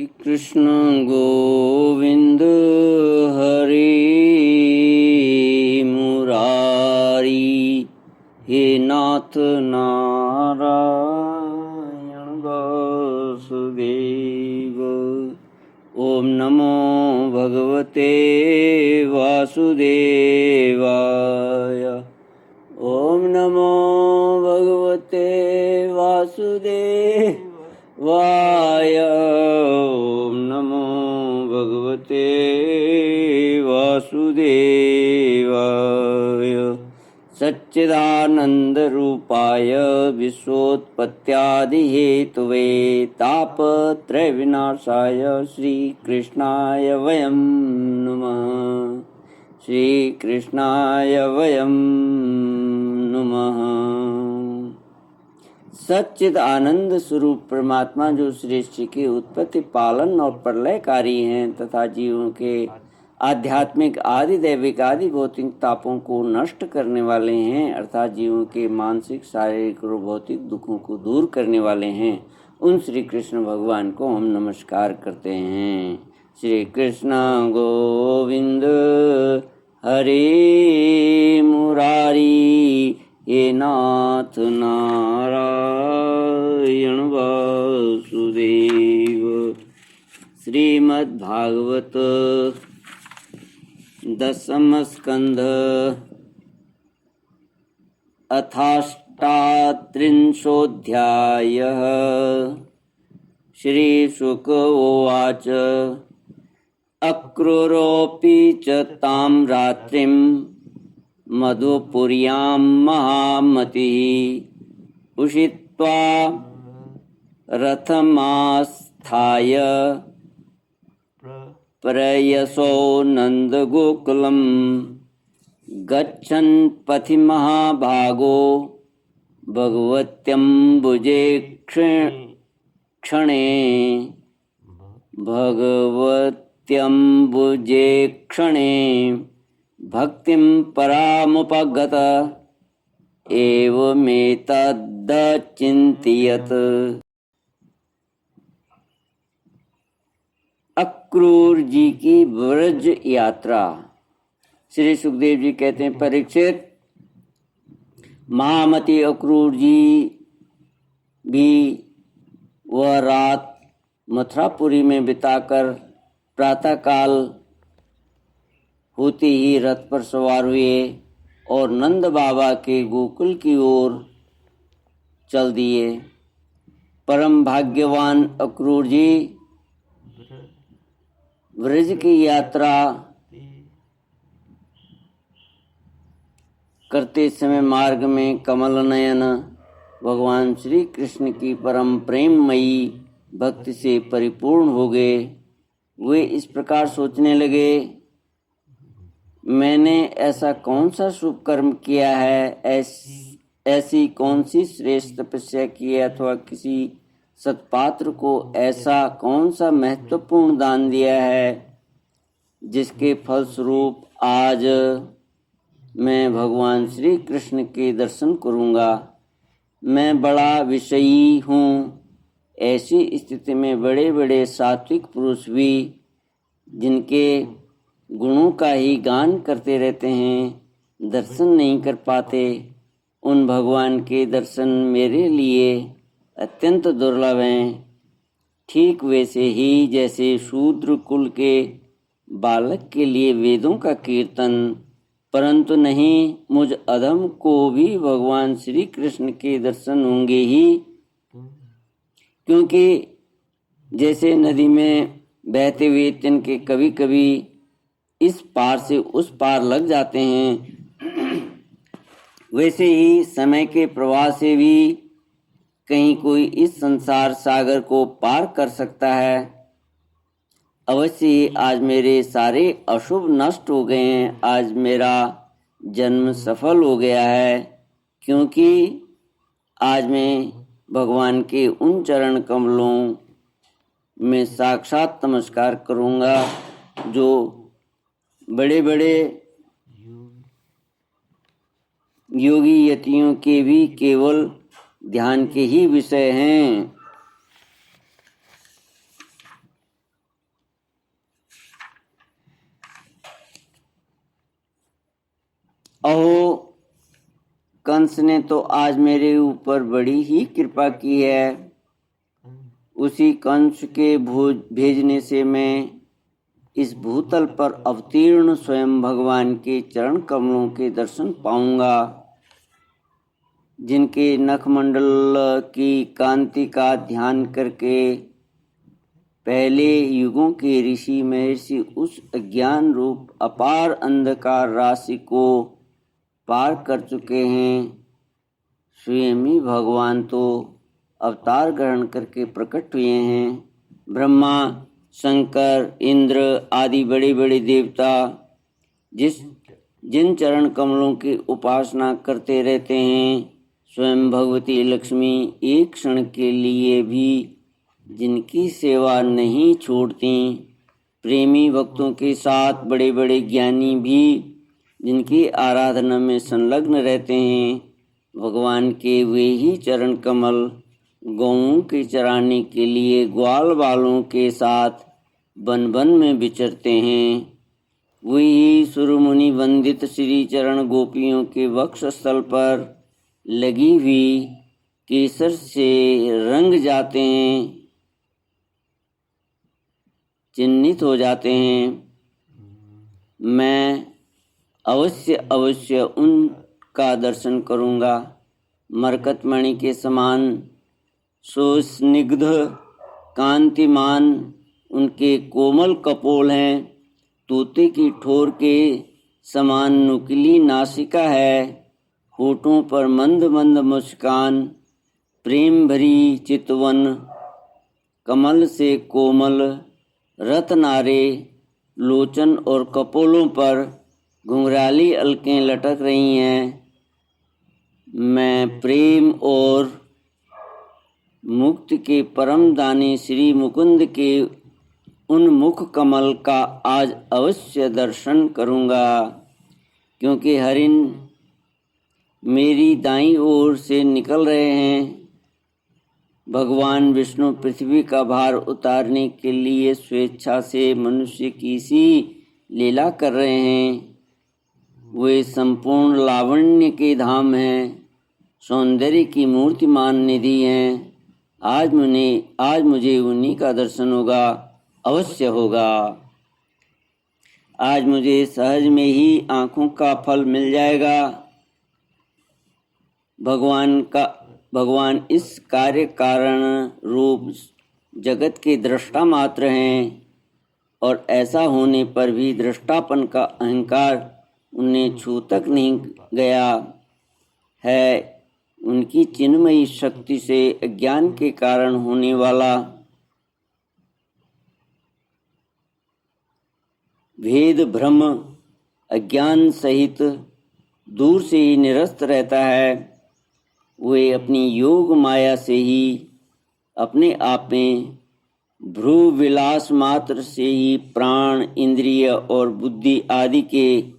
कृष्ण गोविंद हरे मुरारी, हे नाथ नारायण वासुदेव। ओम नमो भगवते वासुदेवाय। ओम नमो भगवते वासुदेवाय। ओम नमो भगवते वासुदेवाय। सच्चिदानंद रूपाय विश्वोत्पत्त्यादिहेतुवे तापत्रय विनाशाय श्रीकृष्णाय वयं नमः। श्रीकृष्णाय वयं नमः। सच्चिद आनंद स्वरूप परमात्मा जो सृष्टि के उत्पत्ति, पालन और प्रलयकारी हैं तथा जीवों के आध्यात्मिक आदि दैविक आदि भौतिक तापों को नष्ट करने वाले हैं, अर्थात जीवों के मानसिक शारीरिक और भौतिक दुखों को दूर करने वाले हैं, उन श्री कृष्ण भगवान को हम नमस्कार करते हैं। श्री कृष्ण गोविंद हरे मुरारी, हे नाथ नारायण वासुदेव। श्रीमद्भागवत दशम स्कंध अथाष्टात्रिंशोऽध्यायः। श्रीशुक उवाच। अक्रूरोऽपि च तां रात्रिं मधुपुर्यां महामतिः उषित्वा रथमास्थाय प्रयसो नन्दगोकुलं। गच्छन् पथि महाभागो भगवत्यम्बुजे क्षणे भक्तिं परामुपगत एवमेतदचिन्तयत्। अक्रूर जी की व्रज यात्रा। श्री सुखदेव जी कहते हैं, परीक्षित, महामती अक्रूर जी भी वह रात मथुरापुरी में बिताकर प्रातःकाल होते ही रथ पर सवार हुए और नंद बाबा के गोकुल की ओर चल दिए। परम भाग्यवान अक्रूर जी व्रज की यात्रा करते समय मार्ग में कमल नयन भगवान श्री कृष्ण की परम प्रेममयी भक्ति से परिपूर्ण हो गए। वे इस प्रकार सोचने लगे, मैंने ऐसा कौन सा शुभ कर्म किया है, ऐसी कौन सी श्रेष्ठ तपस्या की है, अथवा किसी सत्पात्र को ऐसा कौन सा महत्वपूर्ण दान दिया है, जिसके फलस्वरूप आज मैं भगवान श्री कृष्ण के दर्शन करूंगा। मैं बड़ा विषयी हूँ। ऐसी स्थिति में बड़े बड़े सात्विक पुरुष भी, जिनके गुणों का ही गान करते रहते हैं, दर्शन नहीं कर पाते। उन भगवान के दर्शन मेरे लिए अत्यंत दुर्लभ हैं। ठीक वैसे ही जैसे शूद्र कुल के बालक के लिए वेदों का कीर्तन, परंतु नहीं, मुझ अधम को भी भगवान श्री कृष्ण के दर्शन होंगे ही। क्योंकि जैसे नदी में बहते हुए तिनके कभी कभी इस पार से उस पार लग जाते हैं, वैसे ही समय के प्रवाह से भी कहीं कोई इस संसार सागर को पार कर सकता है। अवश्य ही आज मेरे सारे अशुभ नष्ट हो गए हैं। आज मेरा जन्म सफल हो गया है, क्योंकि आज मैं भगवान के उन चरण कमलों में साक्षात नमस्कार करूंगा, जो बड़े बड़े योगी यतियों के भी केवल ध्यान के ही विषय हैं। अहो, कंस ने तो आज मेरे ऊपर बड़ी ही कृपा की है। उसी कंस के भेजने से मैं इस भूतल पर अवतीर्ण स्वयं भगवान के चरण कमलों के दर्शन पाऊंगा, जिनके नखमंडल की कांति का ध्यान करके पहले युगों के ऋषि महर्षि उस अज्ञान रूप अपार अंधकार राशि को पार कर चुके हैं। स्वयं ही भगवान तो अवतार ग्रहण करके प्रकट हुए हैं। ब्रह्मा, शंकर, इंद्र आदि बड़े बड़े देवता जिन चरण कमलों की उपासना करते रहते हैं, स्वयं भगवती लक्ष्मी एक क्षण के लिए भी जिनकी सेवा नहीं छोड़ती, प्रेमी भक्तों के साथ बड़े बड़े ज्ञानी भी जिनकी आराधना में संलग्न रहते हैं, भगवान के वे ही चरण कमल गौओं के चराने के लिए ग्वाल बालों के साथ वन वन में विचरते हैं। वही सुरमुनि वंदित श्री चरण गोपियों के वक्ष स्थल पर लगी हुई केसर से रंग जाते हैं, चिन्हित हो जाते हैं। मैं अवश्य अवश्य उनका दर्शन करूंगा। मरकतमणि के समान सुस्निग्ध कांतिमान उनके कोमल कपोल हैं। तोते की ठोर के समान नुकीली नासिका है। होठों पर मंद मंद मुस्कान, प्रेम भरी चितवन, कमल से कोमल रत्नारे लोचन और कपोलों पर घुंघराली अलकें लटक रही हैं। मैं प्रेम और मुक्ति के परम दानी श्री मुकुंद के उन मुख कमल का आज अवश्य दर्शन करूंगा, क्योंकि हरिण मेरी दाईं ओर से निकल रहे हैं। भगवान विष्णु पृथ्वी का भार उतारने के लिए स्वेच्छा से मनुष्य की सी लीला कर रहे हैं। वे संपूर्ण लावण्य के धाम हैं, सौंदर्य की मूर्तिमान निधि हैं। आज मुझे उन्हीं का दर्शन होगा, अवश्य होगा। आज मुझे सहज में ही आँखों का फल मिल जाएगा। भगवान इस कार्य कारण रूप जगत के दृष्टा मात्र हैं, और ऐसा होने पर भी दृष्टापन का अहंकार उन्हें छू तक नहीं गया है। उनकी चिन्मयी शक्ति से अज्ञान के कारण होने वाला भेद भ्रम अज्ञान सहित दूर से ही निरस्त रहता है। वे अपनी योग माया से ही अपने आप में भ्रू विलास मात्र से ही प्राण, इंद्रिय और बुद्धि आदि के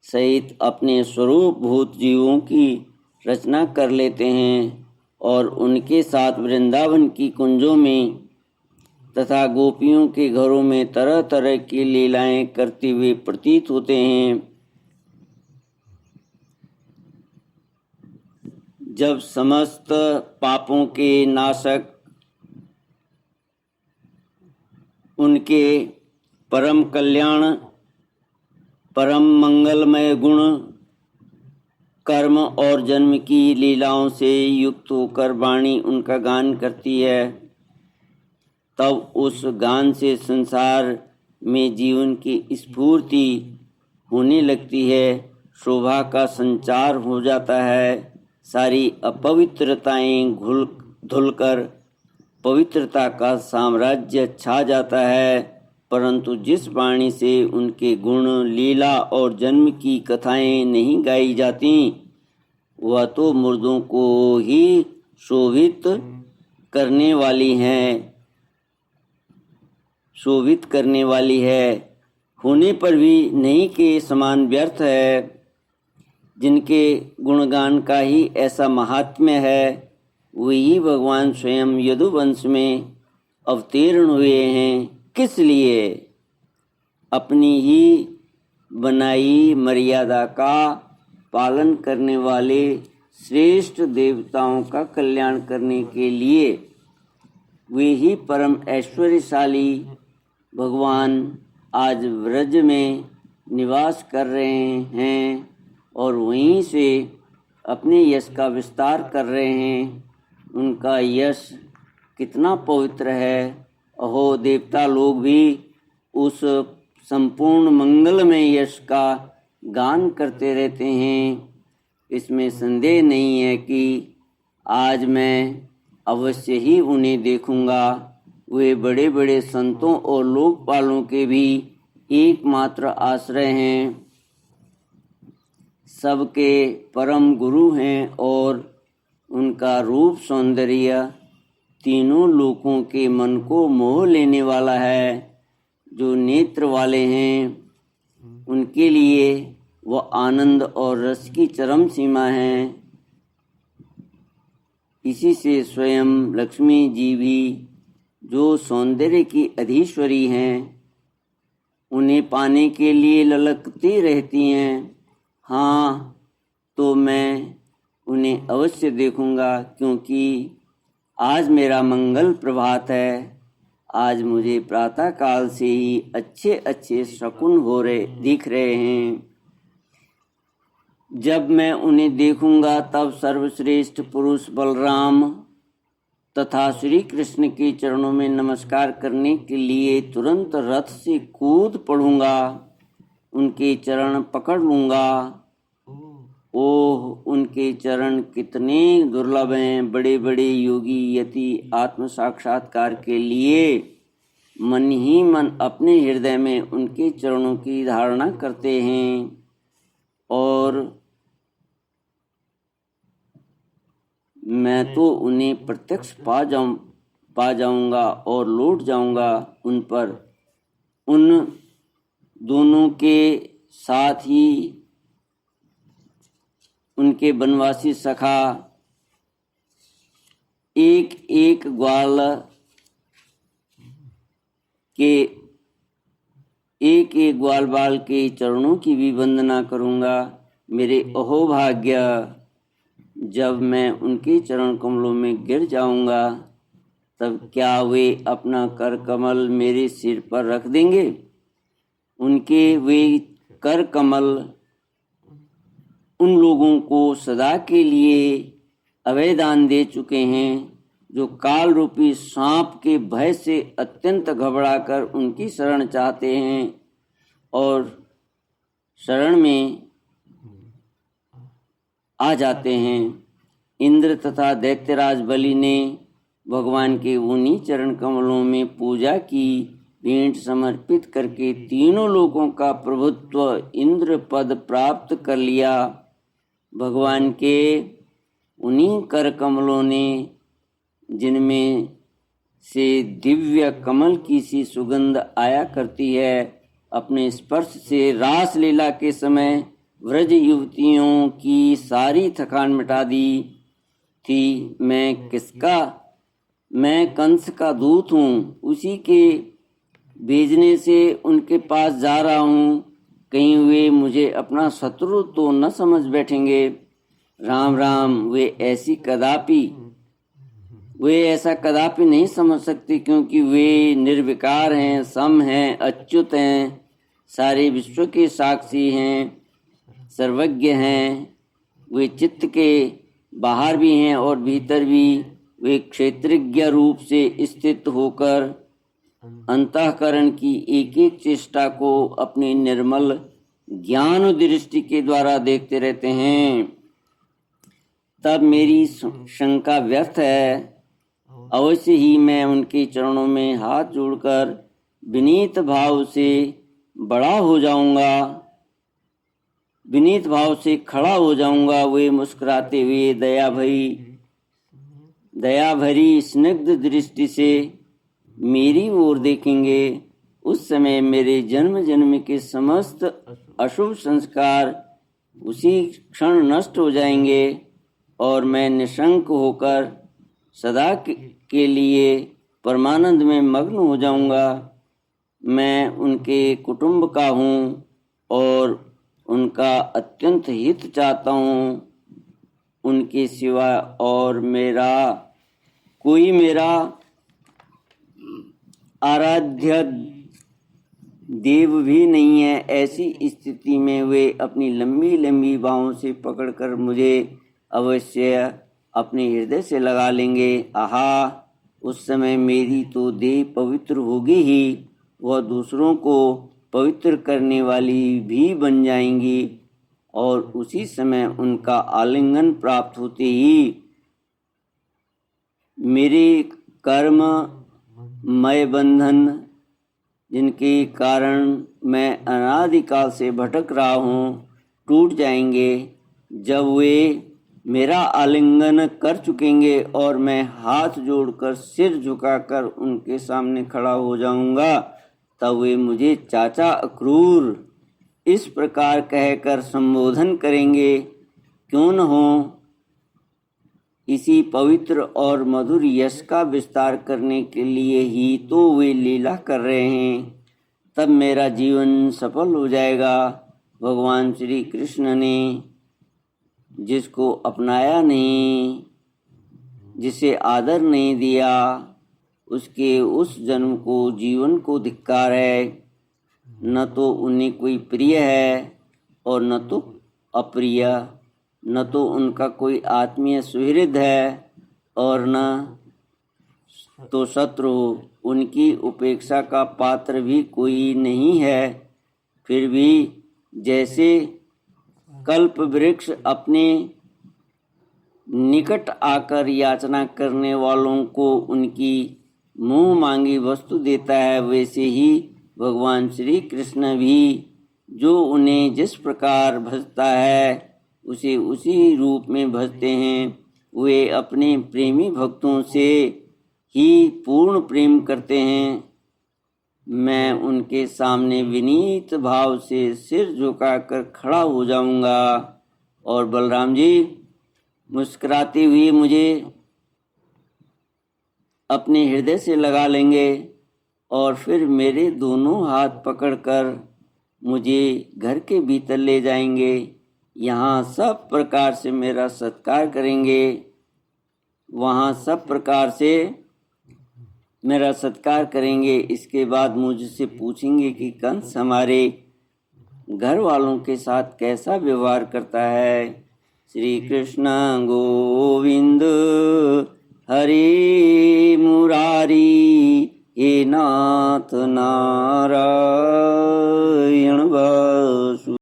सहित अपने स्वरूप भूत जीवों की रचना कर लेते हैं, और उनके साथ वृंदावन की कुंजों में तथा गोपियों के घरों में तरह तरह की लीलाएं करते हुए प्रतीत होते हैं। जब समस्त पापों के नाशक उनके परम कल्याण, परम मंगलमय गुण, कर्म और जन्म की लीलाओं से युक्त होकर वाणी उनका गान करती है, तब उस गान से संसार में जीवन की स्फूर्ति होने लगती है, शोभा का संचार हो जाता है। सारी अपवित्रताएं धुलकर पवित्रता का साम्राज्य छा जाता है। परंतु जिस वाणी से उनके गुण, लीला और जन्म की कथाएं नहीं गाई जाती, वह तो मुर्दों को ही शोभित करने वाली है, होने पर भी नहीं के समान व्यर्थ है। जिनके गुणगान का ही ऐसा महात्म्य है, वही भगवान स्वयं यदुवंश में अवतीर्ण हुए हैं। किस लिए? अपनी ही बनाई मर्यादा का पालन करने वाले श्रेष्ठ देवताओं का कल्याण करने के लिए वे ही परम ऐश्वर्यशाली भगवान आज व्रज में निवास कर रहे हैं और वहीं से अपने यश का विस्तार कर रहे हैं। उनका यश कितना पवित्र है। अहो, देवता लोग भी उस संपूर्ण मंगलमय यश का गान करते रहते हैं। इसमें संदेह नहीं है कि आज मैं अवश्य ही उन्हें देखूंगा। वे बड़े बड़े संतों और लोकपालों के भी एकमात्र आश्रय हैं, सबके परम गुरु हैं और उनका रूप सौंदर्य तीनों लोकों के मन को मोह लेने वाला है। जो नेत्र वाले हैं उनके लिए वह आनंद और रस की चरम सीमा है। इसी से स्वयं लक्ष्मी जी भी जो सौंदर्य की अधीश्वरी हैं उन्हें पाने के लिए ललकती रहती हैं। हाँ, तो मैं उन्हें अवश्य देखूंगा, क्योंकि आज मेरा मंगल प्रभात है। आज मुझे प्रातः काल से ही अच्छे अच्छे शकुन दिख रहे हैं। जब मैं उन्हें देखूंगा तब सर्वश्रेष्ठ पुरुष बलराम तथा श्री कृष्ण के चरणों में नमस्कार करने के लिए तुरंत रथ से कूद पड़ूंगा, उनके चरण पकड़ लूंगा। ओह, उनके चरण कितने दुर्लभ हैं। बड़े बड़े योगी यति आत्म साक्षात्कार के लिए मन ही मन अपने हृदय में उनके चरणों की धारणा करते हैं और मैं तो उन्हें प्रत्यक्ष पा जाऊंगा और लौट जाऊंगा उन पर। उन दोनों के साथ ही उनके बनवासी सखा एक एक ग्वाल बाल के चरणों की भी वंदना करूंगा। मेरे अहोभाग्य, जब मैं उनके चरण कमलों में गिर जाऊंगा तब क्या वे अपना कर कमल मेरे सिर पर रख देंगे? उनके वे कर कमल उन लोगों को सदा के लिए अभयदान दे चुके हैं जो काल रूपी सांप के भय से अत्यंत घबराकर उनकी शरण चाहते हैं और शरण में आ जाते हैं। इंद्र तथा दैत्यराज बलि ने भगवान के उन्हीं चरण कमलों में पूजा की, भेंट समर्पित करके तीनों लोकों का प्रभुत्व इंद्र पद प्राप्त कर लिया। भगवान के उन्हीं कर कमलों ने, जिनमें से दिव्य कमल की सी सुगंध आया करती है, अपने स्पर्श से रास लीला के समय व्रज युवतियों की सारी थकान मिटा दी थी। मैं कंस का दूत हूँ, उसी के भेजने से उनके पास जा रहा हूँ। कहीं वे मुझे अपना शत्रु तो न समझ बैठेंगे। राम राम, वे ऐसा कदापि नहीं समझ सकते, क्योंकि वे निर्विकार हैं, सम हैं, अच्युत हैं, सारे विश्व के साक्षी हैं, सर्वज्ञ हैं। वे चित्त के बाहर भी हैं और भीतर भी। वे क्षेत्रज्ञ रूप से स्थित होकर अंतःकरण की एक एक चेष्टा को अपनी निर्मल ज्ञान दृष्टि के द्वारा देखते रहते हैं। तब मेरी शंका व्यर्थ है। अवश्य ही मैं उनके चरणों में हाथ जोड़कर विनीत भाव से खड़ा हो जाऊंगा। वे मुस्कुराते हुए दया भरी स्निग्ध दृष्टि से मेरी ओर देखेंगे। उस समय मेरे जन्म जन्म के समस्त अशुभ संस्कार उसी क्षण नष्ट हो जाएंगे और मैं निशंक होकर सदा के लिए परमानंद में मग्न हो जाऊंगा। मैं उनके कुटुंब का हूँ और उनका अत्यंत हित चाहता हूँ। उनके सिवा और कोई मेरा आराध्य देव भी नहीं है। ऐसी स्थिति में वे अपनी लंबी लंबी बाहों से पकड़कर मुझे अवश्य अपने हृदय से लगा लेंगे। आहा, उस समय मेरी तो देह पवित्र होगी ही, वह दूसरों को पवित्र करने वाली भी बन जाएंगी, और उसी समय उनका आलिंगन प्राप्त होते ही मेरे कर्ममय बंधन, जिनके कारण मैं अनादिकाल से भटक रहा हूँ, टूट जाएंगे। जब वे मेरा आलिंगन कर चुकेंगे और मैं हाथ जोड़कर सिर झुकाकर उनके सामने खड़ा हो जाऊंगा, तब वे मुझे चाचा अक्रूर इस प्रकार कहकर संबोधन करेंगे। क्यों न हो, इसी पवित्र और मधुर यश का विस्तार करने के लिए ही तो वे लीला कर रहे हैं। तब मेरा जीवन सफल हो जाएगा। भगवान श्री कृष्ण ने जिसको अपनाया नहीं, जिसे आदर नहीं दिया, उसके उस जन्म को, जीवन को धिक्कार है। न तो उन्हें कोई प्रिय है और न तो अप्रिय, न तो उनका कोई आत्मीय सुहृद है और न तो शत्रु। उनकी उपेक्षा का पात्र भी कोई नहीं है। फिर भी जैसे कल्प वृक्ष अपने निकट आकर याचना करने वालों को उनकी मुंह मांगी वस्तु देता है, वैसे ही भगवान श्री कृष्ण भी जो उन्हें जिस प्रकार भजता है उसे उसी रूप में भजते हैं। वे अपने प्रेमी भक्तों से ही पूर्ण प्रेम करते हैं। मैं उनके सामने विनीत भाव से सिर झुकाकर खड़ा हो जाऊंगा और बलराम जी मुस्कुराते हुए मुझे अपने हृदय से लगा लेंगे और फिर मेरे दोनों हाथ पकड़कर मुझे घर के भीतर ले जाएंगे। यहाँ सब प्रकार से मेरा सत्कार करेंगे, वहाँ सब प्रकार से मेरा सत्कार करेंगे। इसके बाद मुझसे पूछेंगे कि कंस हमारे घर वालों के साथ कैसा व्यवहार करता है। श्री कृष्ण गोविंद हरे मुरारी, हे नाथ नारायण